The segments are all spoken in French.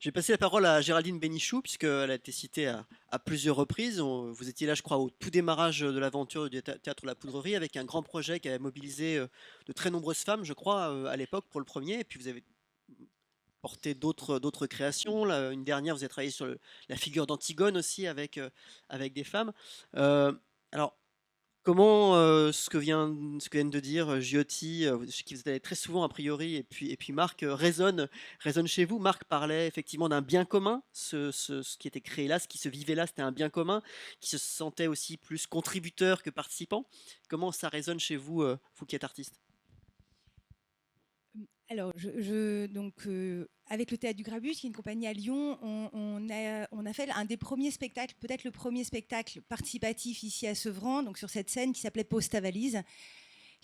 Je vais passer la parole à Géraldine Bénichou, puisqu'elle a été citée à plusieurs reprises. Vous étiez là, je crois, au tout démarrage de l'aventure du théâtre La Poudrerie, avec un grand projet qui avait mobilisé de très nombreuses femmes, je crois, à l'époque, pour le premier. Et puis vous avez porté d'autres créations. Là, une dernière, vous avez travaillé sur la figure d'Antigone aussi, avec des femmes. Euh, alors, comment ce que viennent de dire Giotti, chez qui vous allez très souvent a priori, et puis Marc, résonne chez vous? Marc parlait effectivement d'un bien commun. Ce qui était créé là, ce qui se vivait là, c'était un bien commun, qui se sentait aussi plus contributeur que participant. Comment ça résonne chez vous, vous qui êtes artiste? Alors, donc, avec le Théâtre du Grabuge, qui est une compagnie à Lyon, on a fait un des premiers spectacles, peut-être le premier spectacle participatif ici à Sevran, donc sur cette scène qui s'appelait Poste à valise,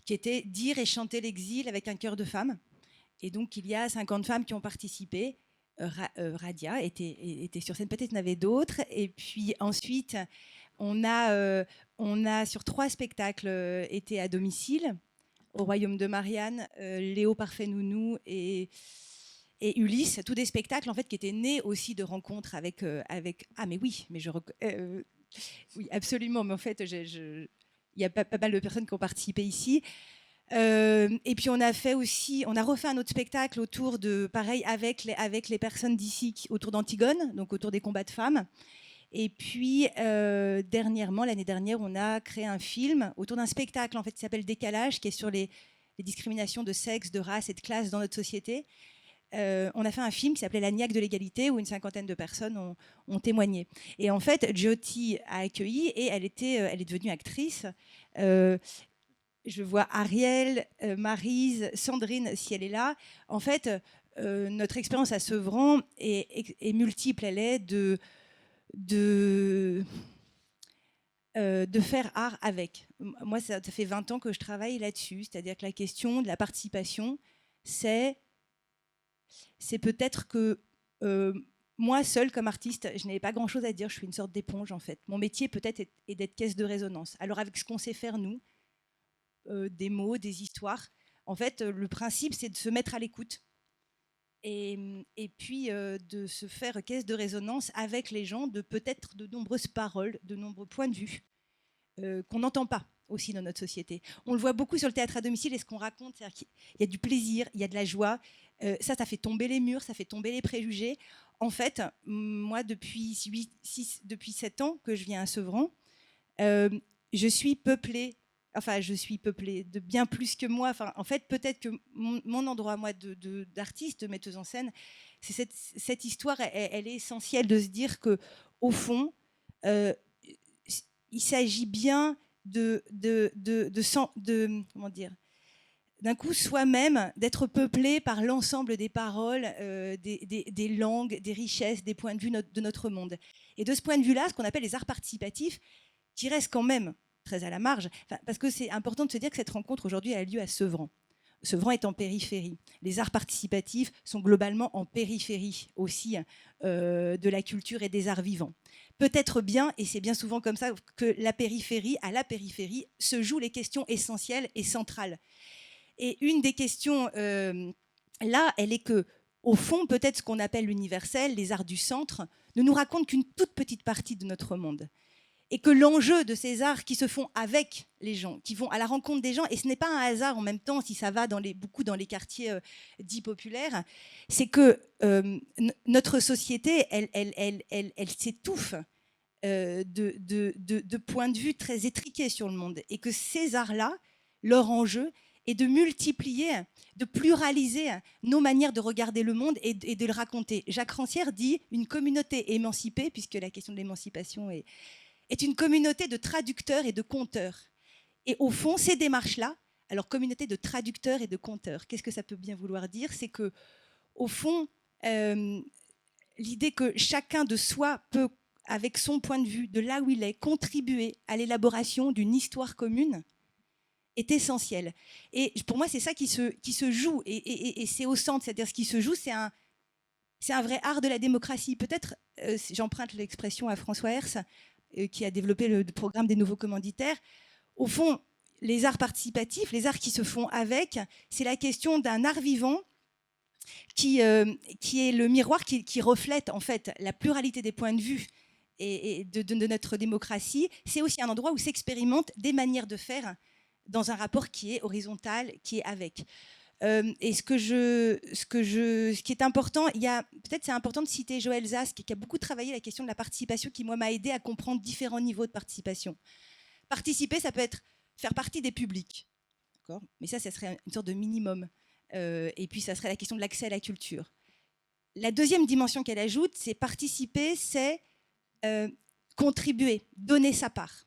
qui était dire et chanter l'exil avec un chœur de femmes. Et donc, il y a 50 femmes qui ont participé. Radia était sur scène, peut-être il y en avait d'autres. Et puis ensuite, on a sur 3 spectacles été à domicile au Royaume de Marianne, Léo Parfait Nounou et Ulysse, tous des spectacles en fait qui étaient nés aussi de rencontres avec ah mais oui, mais oui absolument, mais en fait il y a pas mal de personnes qui ont participé ici. Et puis on a refait un autre spectacle autour de pareil avec les personnes d'ici autour d'Antigone, donc autour des combats de femmes. Et puis, dernièrement, l'année dernière, on a créé un film autour d'un spectacle en fait, qui s'appelle Décalage, qui est sur les discriminations de sexe, de race et de classe dans notre société. On a fait un film qui s'appelait La Niaque de l'égalité, où une cinquantaine de personnes ont témoigné. Et en fait, Jyoti a accueilli et elle est devenue actrice. Je vois Ariel, Maryse, Sandrine, si elle est là. En fait, notre expérience à Sevran est multiple. Elle est de, de faire art avec. Moi, ça fait 20 ans que je travaille là-dessus, c'est-à-dire que la question de la participation, c'est peut-être que moi, seule comme artiste, je n'avais pas grand-chose à dire, je suis une sorte d'éponge en fait. Mon métier peut-être est d'être caisse de résonance. Alors avec ce qu'on sait faire, nous, des mots, des histoires, en fait, le principe, c'est de se mettre à l'écoute. Et puis de se faire caisse de résonance avec les gens, de peut-être de nombreuses paroles, de nombreux points de vue qu'on n'entend pas aussi dans notre société. On le voit beaucoup sur le théâtre à domicile et ce qu'on raconte, c'est qu'il y a du plaisir, il y a de la joie. Ça fait tomber les murs, ça fait tomber les préjugés. En fait, moi, depuis 7 ans que je viens à Sevran, euh, je suis peuplée de bien plus que moi. Enfin, en fait, peut-être que mon endroit, moi, d'artiste, de metteuse en scène, c'est cette histoire, elle est essentielle de se dire que, au fond, euh, il s'agit bien comment dire, d'un coup soi-même, d'être peuplé par l'ensemble des paroles, des langues, des richesses, des points de vue de notre monde. Et de ce point de vue-là, ce qu'on appelle les arts participatifs, qui restent quand même très à la marge, parce que c'est important de se dire que cette rencontre aujourd'hui a lieu à Sevran. Sevran est en périphérie. Les arts participatifs sont globalement en périphérie aussi de la culture et des arts vivants. Peut-être bien, et c'est bien souvent comme ça, que à la périphérie, se jouent les questions essentielles et centrales. Et une des questions là, elle est que, au fond, peut-être ce qu'on appelle l'universel, les arts du centre, ne nous racontent qu'une toute petite partie de notre monde. Et que l'enjeu de ces arts qui se font avec les gens, qui vont à la rencontre des gens, et ce n'est pas un hasard en même temps si ça va beaucoup dans les quartiers dits populaires, c'est que notre société, elle s'étouffe de points de vue très étriqués sur le monde. Et que ces arts-là, leur enjeu est de multiplier, de pluraliser nos manières de regarder le monde et de le raconter. Jacques Rancière dit une communauté émancipée, puisque la question de l'émancipation est une communauté de traducteurs et de conteurs. Et au fond, ces démarches-là, alors communauté de traducteurs et de conteurs, qu'est-ce que ça peut bien vouloir dire? C'est que, au fond, l'idée que chacun de soi peut, avec son point de vue, de là où il est, contribuer à l'élaboration d'une histoire commune est essentielle. Et pour moi, c'est ça qui se joue, et c'est au centre, c'est-à-dire ce qui se joue, c'est un vrai art de la démocratie. Peut-être, j'emprunte l'expression à François Hers, qui a développé le programme des nouveaux commanditaires. Au fond, les arts participatifs, les arts qui se font avec, c'est la question d'un art vivant qui est le miroir qui reflète en fait la pluralité des points de vue et de notre démocratie. C'est aussi un endroit où s'expérimentent des manières de faire dans un rapport qui est horizontal, qui est avec. Et ce qui est important, peut-être c'est important de citer Joël Zask, qui a beaucoup travaillé la question de la participation, qui moi m'a aidé à comprendre différents niveaux de participation. Participer, ça peut être faire partie des publics, d'accord ? Mais ça serait une sorte de minimum. Et puis ça serait la question de l'accès à la culture. La deuxième dimension qu'elle ajoute, c'est participer, c'est contribuer, donner sa part.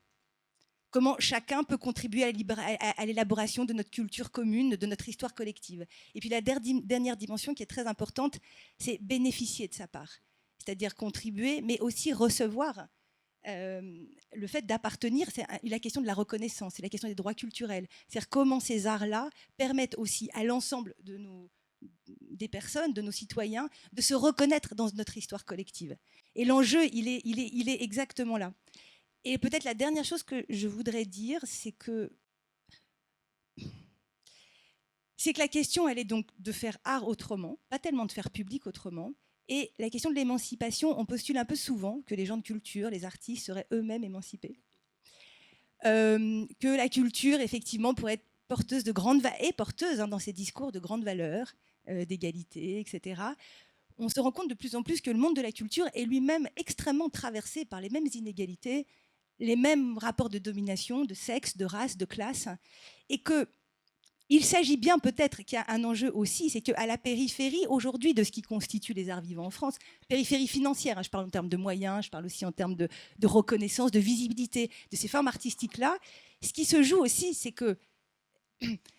Comment chacun peut contribuer à l'élaboration de notre culture commune, de notre histoire collective. Et puis la dernière dimension qui est très importante, c'est bénéficier de sa part. C'est-à-dire contribuer, mais aussi recevoir. Le fait d'appartenir, c'est la question de la reconnaissance, c'est la question des droits culturels. C'est-à-dire comment ces arts-là permettent aussi à l'ensemble des personnes, de nos citoyens, de se reconnaître dans notre histoire collective. Et l'enjeu, il est exactement là. Et peut-être la dernière chose que je voudrais dire, c'est que la question, elle est donc de faire art autrement, pas tellement de faire public autrement. Et la question de l'émancipation, on postule un peu souvent que les gens de culture, les artistes seraient eux-mêmes émancipés. Que la culture, effectivement, pourrait être porteuse de grandes et porteuse dans ses discours de grandes valeurs, d'égalité, etc. On se rend compte de plus en plus que le monde de la culture est lui-même extrêmement traversé par les mêmes inégalités, les mêmes rapports de domination, de sexe, de race, de classe, et qu'il s'agit bien peut-être qu'il y a un enjeu aussi, c'est qu'à la périphérie aujourd'hui de ce qui constitue les arts vivants en France, périphérie financière, je parle en termes de moyens, je parle aussi en termes de reconnaissance, de visibilité de ces formes artistiques-là, ce qui se joue aussi, c'est que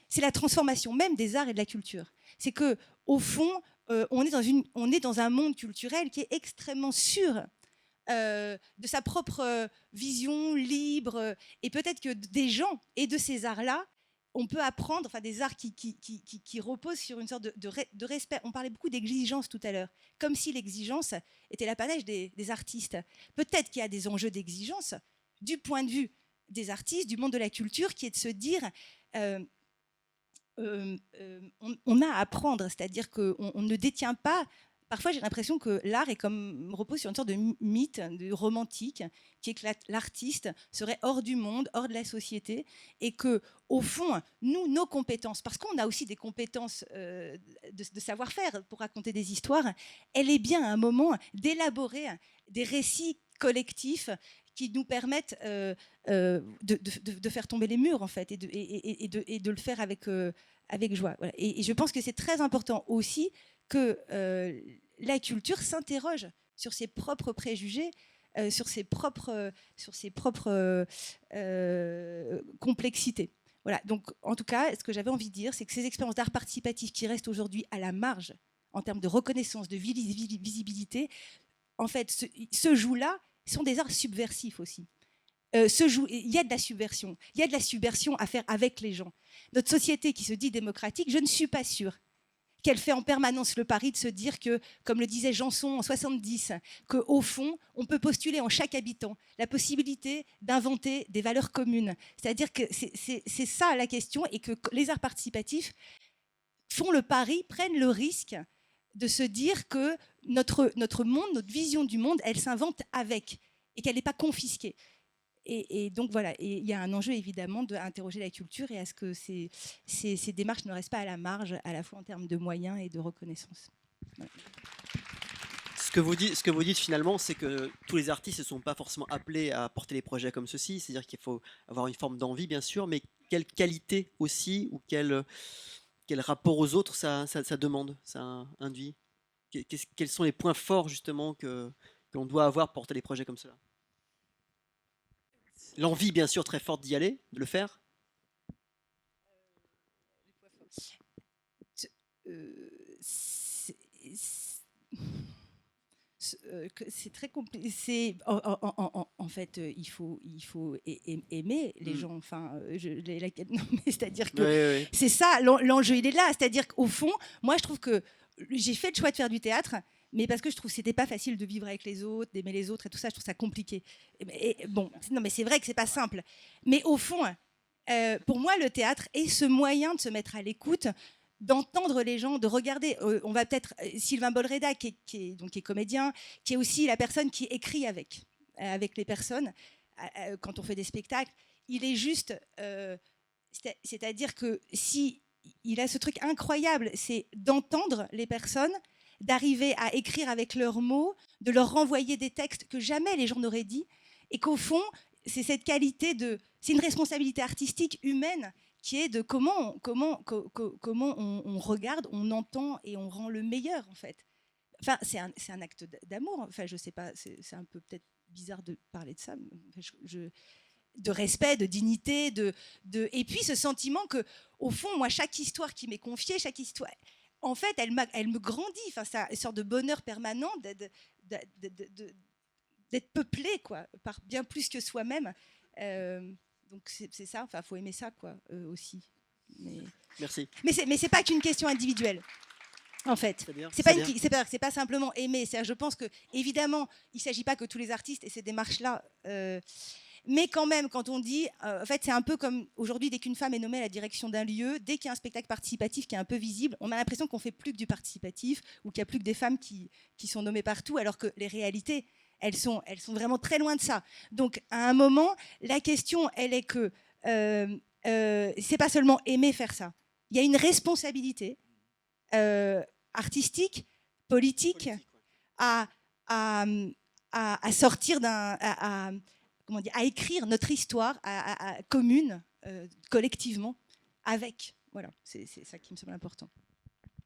c'est la transformation même des arts et de la culture. C'est qu'au fond, on est dans un monde culturel qui est extrêmement sûr de sa propre vision libre, et peut-être que des gens et de ces arts-là, on peut apprendre, enfin des arts qui reposent sur une sorte de respect. On parlait beaucoup d'exigence tout à l'heure, comme si l'exigence était l'apanage des artistes. Peut-être qu'il y a des enjeux d'exigence du point de vue des artistes, du monde de la culture, qui est de se dire on a à apprendre, c'est-à-dire qu'on ne détient pas. Parfois, j'ai l'impression que l'art repose sur une sorte de mythe, de romantique, qui est que l'artiste serait hors du monde, hors de la société, et que, au fond, nos compétences, parce qu'on a aussi des compétences de savoir-faire pour raconter des histoires, elle est bien à un moment d'élaborer des récits collectifs qui nous permettent de faire tomber les murs, en fait, et de le faire avec joie. Voilà. Et je pense que c'est très important aussi que la culture s'interroge sur ses propres préjugés, sur ses propres complexités. Voilà. Donc, en tout cas, ce que j'avais envie de dire, c'est que ces expériences d'art participatif qui restent aujourd'hui à la marge en termes de reconnaissance, de visibilité, en fait, se jouent là, sont des arts subversifs aussi. Il y a de la subversion. Il y a de la subversion à faire avec les gens. Notre société qui se dit démocratique, je ne suis pas sûre qu'elle fait en permanence le pari de se dire que, comme le disait Janson en 70, qu'au fond, on peut postuler en chaque habitant la possibilité d'inventer des valeurs communes. C'est-à-dire que c'est ça la question, et que les arts participatifs font le pari, prennent le risque de se dire que notre monde, notre vision du monde, elle s'invente avec, et qu'elle n'est pas confisquée. Et donc voilà, il y a un enjeu évidemment d'interroger la culture et à ce que ces démarches ne restent pas à la marge, à la fois en termes de moyens et de reconnaissance. Voilà. Ce que vous dites finalement, c'est que tous les artistes ne sont pas forcément appelés à porter des projets comme ceci, c'est-à-dire qu'il faut avoir une forme d'envie bien sûr, mais quelle qualité aussi, ou quel rapport aux autres ça demande, ça induit. Quels sont les points forts justement qu'on doit avoir pour porter des projets comme cela? L'envie, bien sûr, très forte d'y aller, de le faire. C'est très compliqué. En fait, il faut aimer les gens. Enfin, non, mais c'est-à-dire que c'est ça, l'enjeu, il est là. C'est-à-dire qu'au fond, moi, je trouve que j'ai fait le choix de faire du théâtre, mais parce que je trouve que c'était pas facile de vivre avec les autres, d'aimer les autres et tout ça, je trouve ça compliqué. Bon, non, mais c'est vrai que c'est pas simple. Mais au fond, pour moi, le théâtre est ce moyen de se mettre à l'écoute d'entendre les gens, de regarder. On va peut-être Sylvain Bolreda, qui est comédien, qui est aussi la personne qui écrit avec les personnes quand on fait des spectacles. Il est juste, c'est-à-dire que si il a ce truc incroyable, c'est d'entendre les personnes, d'arriver à écrire avec leurs mots, de leur renvoyer des textes que jamais les gens n'auraient dit, et qu'au fond, c'est cette qualité c'est une responsabilité artistique humaine qui est de comment on regarde, on entend et on rend le meilleur, en fait. Enfin, c'est un acte d'amour. Enfin, je sais pas, c'est un peu peut-être bizarre de parler de ça. De respect, de dignité, et puis ce sentiment que, au fond, moi, chaque histoire qui m'est confiée, chaque histoire, en fait, elle me grandit. Enfin, c'est une sorte de bonheur permanent d'être peuplé, quoi, par bien plus que soi-même. Donc c'est ça. Enfin, faut aimer ça, quoi, aussi. Merci. Mais c'est pas qu'une question individuelle. En fait, c'est pas simplement aimer. Je pense que évidemment, il s'agit pas que tous les artistes aient ces démarches-là. Mais quand même, quand on dit, en fait, c'est un peu comme aujourd'hui, dès qu'une femme est nommée à la direction d'un lieu, dès qu'il y a un spectacle participatif qui est un peu visible, on a l'impression qu'on fait plus que du participatif ou qu'il y a plus que des femmes qui sont nommées partout, alors que les réalités, elles sont vraiment très loin de ça. Donc, à un moment, la question, elle est que c'est pas seulement aimer faire ça. Il y a une responsabilité artistique, politique, à sortir à écrire notre histoire commune, collectivement, avec. Voilà, c'est ça qui me semble important.